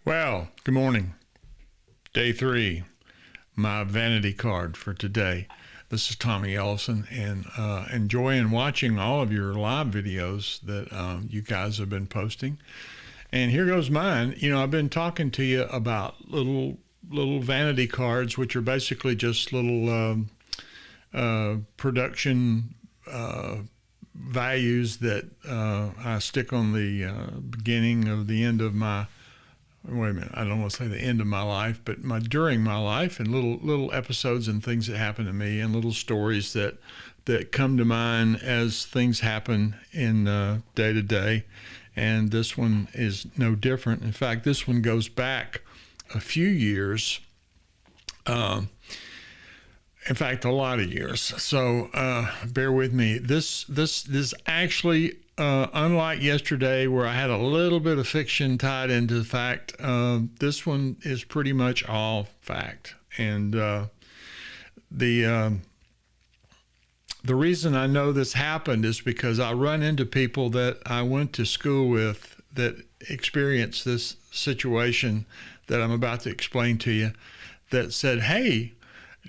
Well, good morning. Day 3, my vanity card for today. This is Tommy Ellison, and enjoying watching all of your live videos that you guys have been posting. And here goes mine. I've been talking to you about little vanity cards, which are basically just little production values that I stick on the beginning of the end of my, wait a minute, I don't want to say the end of my life, but during my life, and little episodes and things that happen to me, and little stories that come to mind as things happen in day to day. And this one is no different. In fact, this one goes back a few years. In fact, a lot of years. So bear with me. This actually, unlike yesterday, where I had a little bit of fiction tied into the fact, this one is pretty much all fact. And the reason I know this happened is because I run into people that I went to school with that experienced this situation that I'm about to explain to you, that said, "Hey,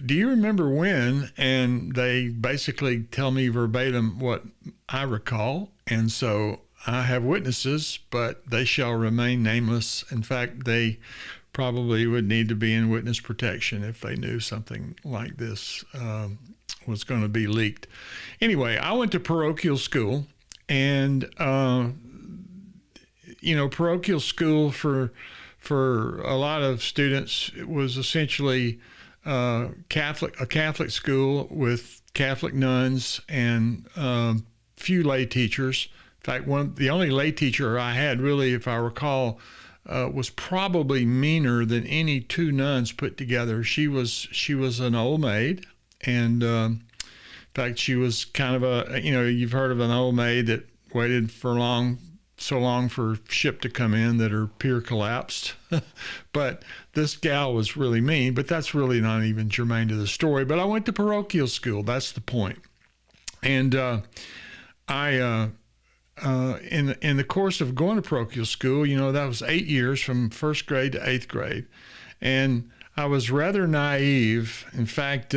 do you remember when?" And they basically tell me verbatim what I recall. And so I have witnesses, but they shall remain nameless. In fact, they probably would need to be in witness protection if they knew something like this was going to be leaked. Anyway, I went to parochial school, and parochial school for a lot of students, it was essentially a Catholic school with Catholic nuns and few lay teachers. In fact, the only lay teacher I had, really, if I recall, was probably meaner than any two nuns put together. She was an old maid, and in fact, she was kind of you've heard of an old maid that waited so long for ship to come in that her pier collapsed. But this gal was really mean, but that's really not even germane to the story. But I went to parochial school. That's the point. And I in the course of going to parochial school, that was 8 years from first grade to 8th grade. And I was rather naive. In fact,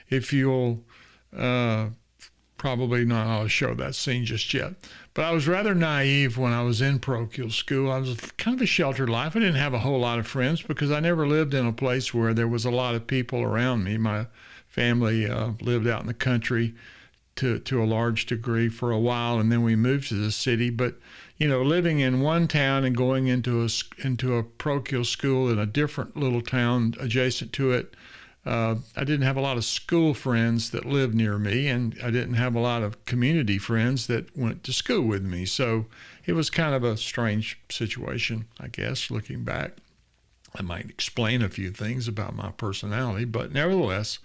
if you'll probably not, I'll show that scene just yet. But I was rather naive when I was in parochial school. I was kind of a sheltered life. I didn't have a whole lot of friends because I never lived in a place where there was a lot of people around me. My family lived out in the country to a large degree for a while, and then we moved to the city. But living in one town and going into a parochial school in a different little town adjacent to it, I didn't have a lot of school friends that lived near me, and I didn't have a lot of community friends that went to school with me. So it was kind of a strange situation, I guess, looking back. I might explain a few things about my personality, but nevertheless,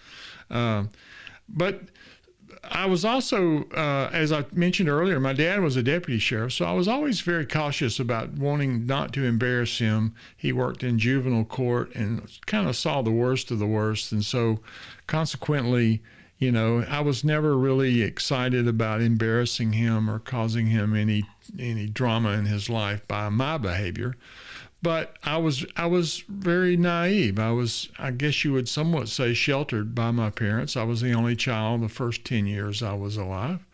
but I was also, as I mentioned earlier, my dad was a deputy sheriff, so I was always very cautious about wanting not to embarrass him. He worked in juvenile court and kind of saw the worst of the worst, and so consequently, I was never really excited about embarrassing him or causing him any drama in his life by my behavior. But I was very naive. I guess you would somewhat say, sheltered by my parents. I was the only child the first 10 years I was alive.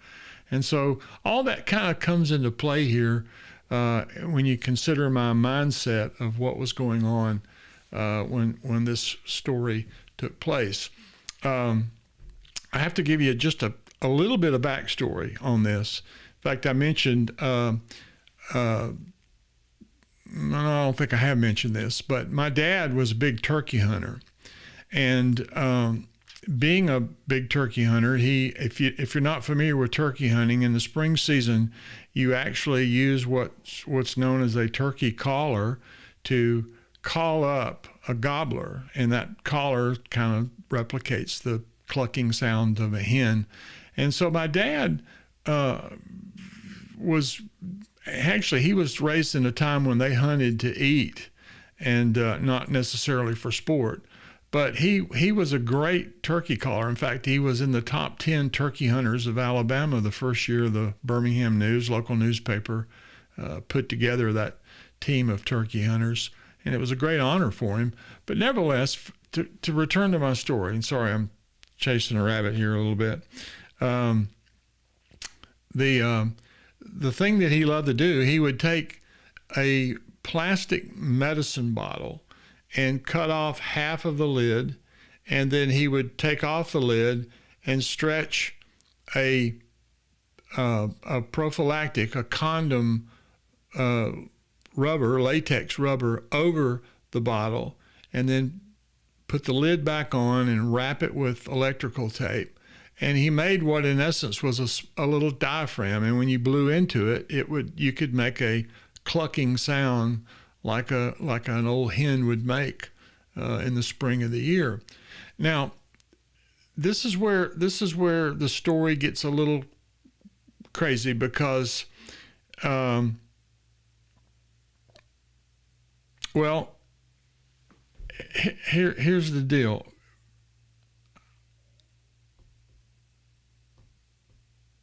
And so all that kind of comes into play here when you consider my mindset of what was going on when this story took place. I have to give you just a little bit of backstory on this. In fact, I mentioned I don't think I have mentioned this, but my dad was a big turkey hunter. And being a big turkey hunter, if you're not familiar with turkey hunting, in the spring season, you actually use what's known as a turkey caller to call up a gobbler, and that caller kind of replicates the clucking sound of a hen. And so my dad he was raised in a time when they hunted to eat and not necessarily for sport. But he was a great turkey caller. In fact, he was in the top 10 turkey hunters of Alabama the first year the Birmingham News, local newspaper, put together that team of turkey hunters. and it was a great honor for him. But nevertheless, to return to my story, and sorry, I'm chasing a rabbit here a little bit. The thing that he loved to do, he would take a plastic medicine bottle and cut off half of the lid, and then he would take off the lid and stretch a prophylactic, a condom rubber, latex rubber, over the bottle, and then put the lid back on and wrap it with electrical tape. And he made what in essence was a little diaphragm, and when you blew into it, you could make a clucking sound like an old hen would make in the spring of the year. Now, this is where the story gets a little crazy, because here's the deal.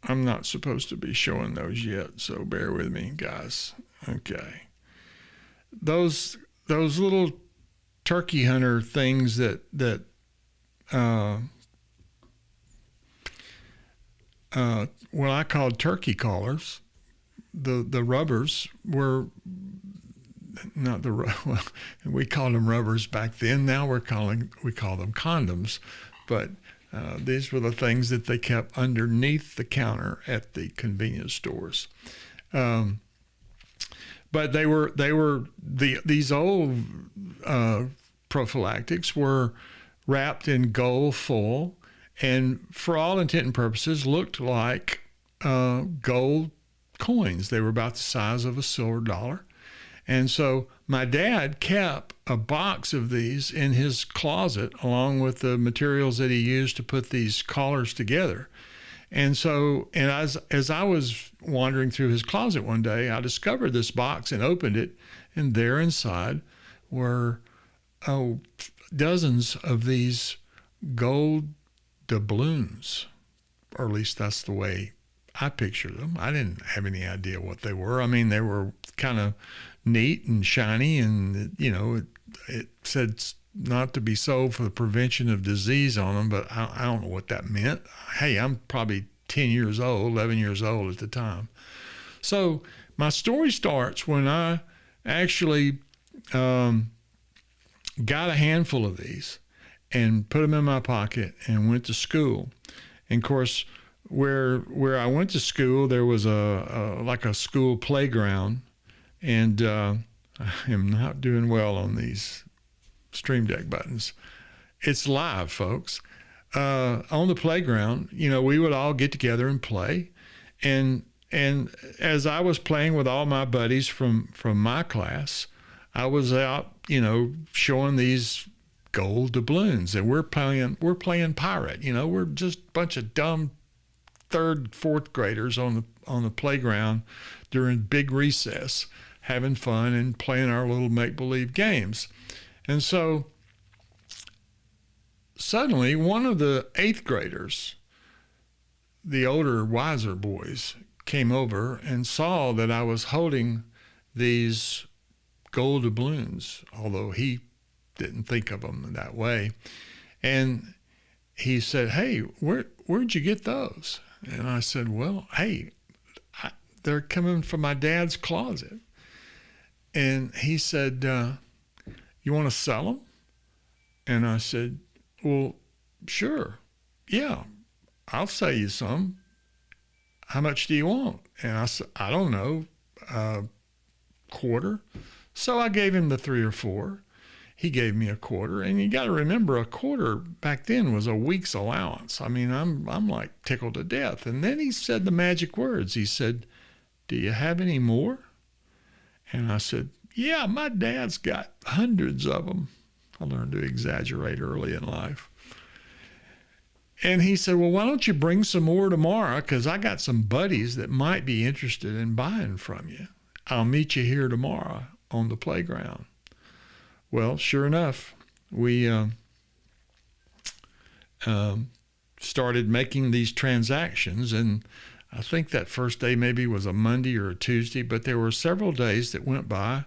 I'm not supposed to be showing those yet, so bear with me, guys. Okay. Those little turkey hunter things that what I called turkey collars, the rubbers were not the well, we called them rubbers back then. Now we call them condoms, but these were the things that they kept underneath the counter at the convenience stores. But these old prophylactics were wrapped in gold foil, and for all intent and purposes looked like gold coins. They were about the size of a silver dollar. And so my dad kept a box of these in his closet along with the materials that he used to put these collars together. And so, as I was wandering through his closet one day, I discovered this box and opened it, and there inside were dozens of these gold doubloons, or at least that's the way I pictured them. I didn't have any idea what they were. I mean, they were kind of neat and shiny, and it said not to be sold for the prevention of disease on them, but I don't know what that meant. Hey, I'm probably 10 years old, 11 years old at the time. So my story starts when I actually got a handful of these and put them in my pocket and went to school. And of course, where I went to school, there was like a school playground, and I am not doing well on these Stream Deck buttons. It's live, folks. On the playground, we would all get together and play, and as I was playing with all my buddies from my class, I was out, showing these gold doubloons, and we're playing pirate. We're just a bunch of dumb third, fourth graders on the playground during big recess, having fun and playing our little make-believe games. And so suddenly one of the eighth graders, the older, wiser boys, came over and saw that I was holding these gold doubloons, although he didn't think of them that way. And he said, "Hey, where'd you get those?" And I said, "Well, hey, they're coming from my dad's closet." And he said, "You want to sell them?" And I said, "Well, sure. Yeah, I'll sell you some. How much do you want?" And I said, "I don't know, $quarter." So I gave him the 3 or 4. He gave me $quarter. And you got to remember, $quarter back then was a week's allowance. I mean, I'm like tickled to death. And then he said the magic words. He said, "Do you have any more?" And I said, "Yeah, my dad's got hundreds of them." I learned to exaggerate early in life. And he said, "Well, why don't you bring some more tomorrow? Because I got some buddies that might be interested in buying from you. I'll meet you here tomorrow on the playground." Well, sure enough, we started making these transactions. And I think that first day maybe was a Monday or a Tuesday, but there were several days that went by.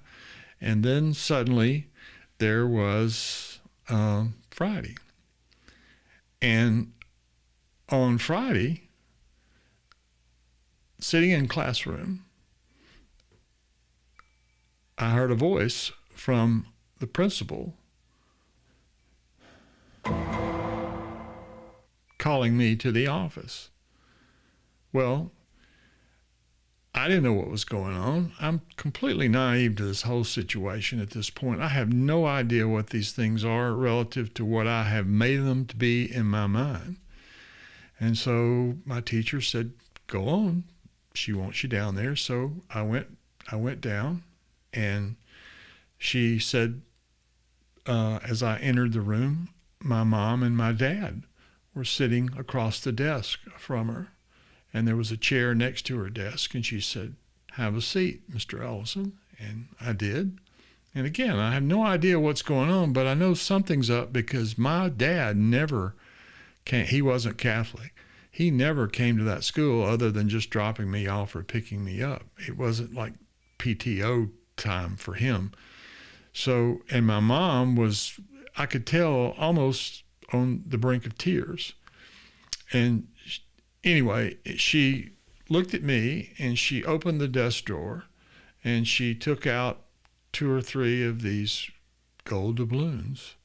And then suddenly there was Friday. And on Friday, sitting in classroom, I heard a voice from the principal calling me to the office. Well, I didn't know what was going on. I'm completely naive to this whole situation at this point. I have no idea what these things are relative to what I have made them to be in my mind. And so my teacher said, go on. She wants you down there. So I went down, and she said, as I entered the room, my mom and my dad were sitting across the desk from her. And there was a chair next to her desk, and she said, have a seat, Mr. Ellison. And I did. And again, I have no idea what's going on, but I know something's up because my dad never came. He wasn't Catholic. He never came to that school other than just dropping me off or picking me up. It wasn't like PTO time for him. So, and my mom was, I could tell, almost on the brink of tears. And anyway, she looked at me, and she opened the desk drawer, and she took out 2 or 3 of these gold doubloons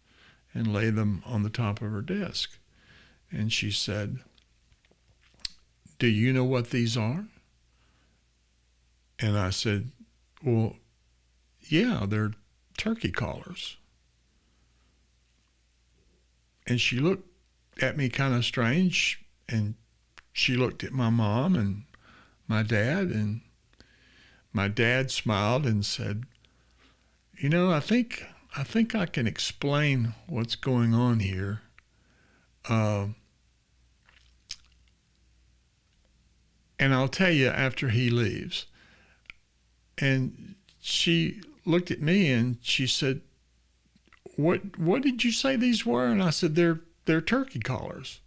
and laid them on the top of her desk. And she said, do you know what these are? And I said, well, yeah, they're turkey collars. And she looked at me kind of strange, and she looked at my mom and my dad, and my dad smiled and said, you know, I think I can explain what's going on here. And I'll tell you after he leaves. And she looked at me and she said, what did you say these were? And I said, they're turkey collars.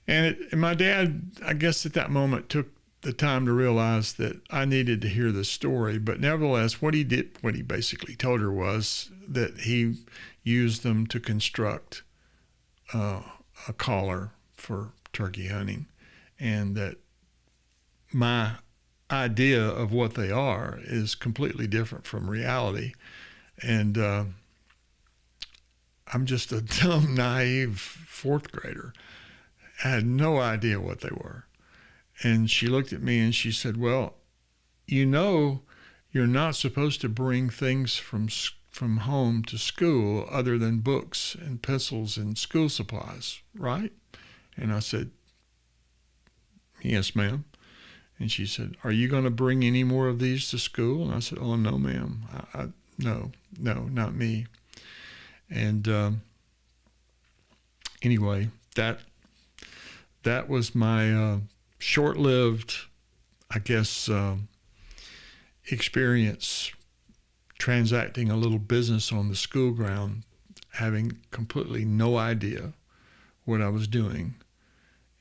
And my dad, I guess at that moment, took the time to realize that I needed to hear this story. But nevertheless, what he basically told her was that he used them to construct a collar for turkey hunting, and that my idea of what they are is completely different from reality. And I'm just a dumb, naive 4th grader. I had no idea what they were. And she looked at me and she said, well, you know, you're not supposed to bring things from home to school other than books and pencils and school supplies, right? And I said, yes, ma'am. And she said, are you going to bring any more of these to school? And I said, oh, no, ma'am. No, not me. And anyway, that was my short-lived, I guess, experience transacting a little business on the school ground, having completely no idea what I was doing.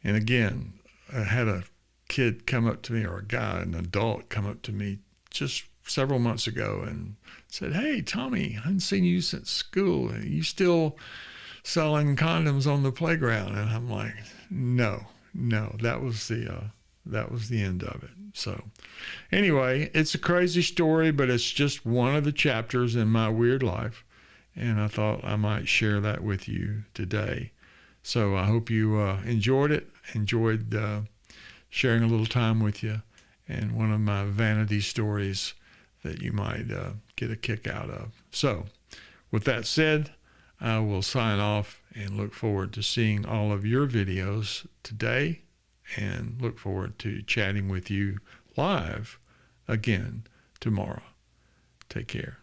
And again, I had a kid come up to me, or a guy, an adult, come up to me just several months ago and said, hey, Tommy, I haven't seen you since school. Are you still selling condoms on the playground? And I'm like, no, that was the end of it. So anyway, it's a crazy story, but it's just one of the chapters in my weird life. And I thought I might share that with you today. So I hope you enjoyed it, enjoyed sharing a little time with you, and one of my vanity stories that you might get a kick out of. So with that said, I will sign off and look forward to seeing all of your videos today, and look forward to chatting with you live again tomorrow. Take care.